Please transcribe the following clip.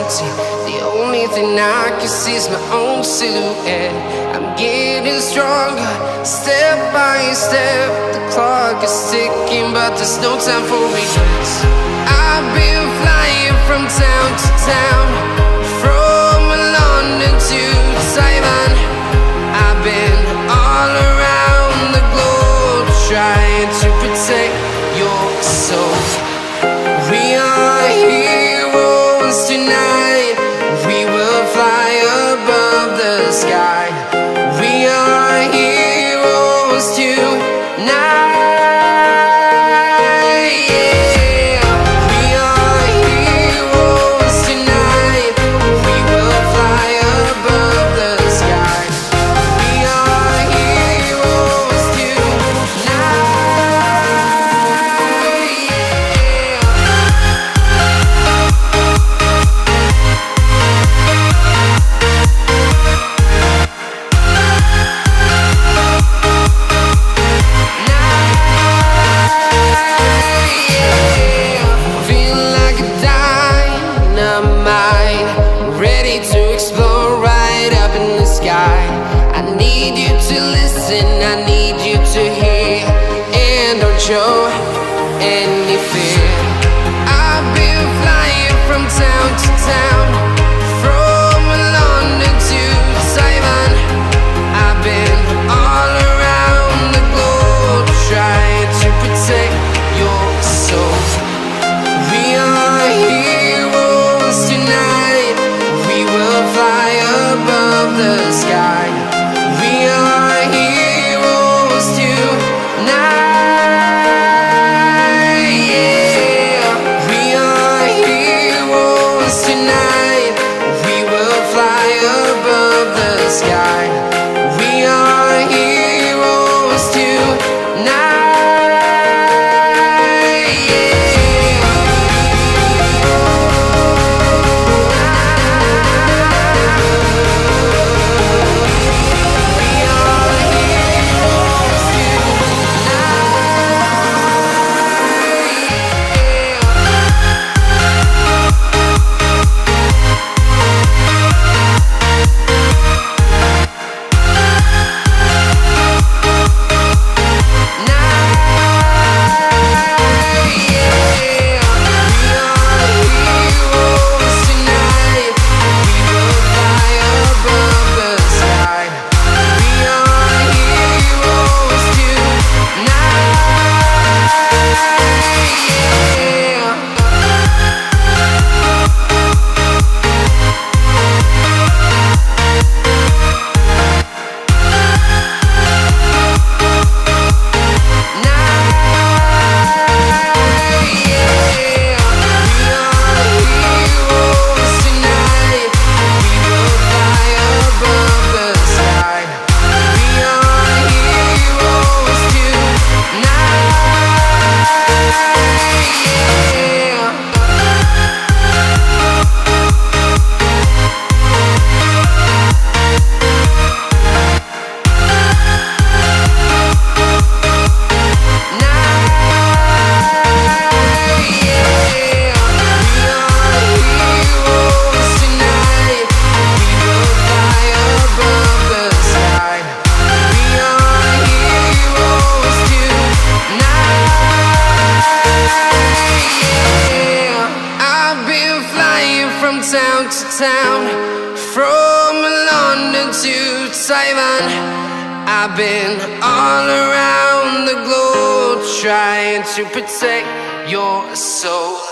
empty. The only thing I can see is my own silhouette. I'm getting stronger, step by step. The clock is ticking, but there's no time for regrets. I've been flying from town to town, from London to Taiwan. I've been all around the globe, trying to protect your soul. We are heroes tonight. We will fly above the sky. We are heroes tonight. I need you to hear, and don't show any fear. I've been flying from town to town, from London to Taiwan. I've been all around the globe, trying to protect your soul. We are heroes tonight. We will fly above the sky. We are heroes tonight. We are heroes tonight. We will fly above the sky. We are heroes tonight. Town to town, from London to Taiwan. I've been all around the globe, trying to protect your soul.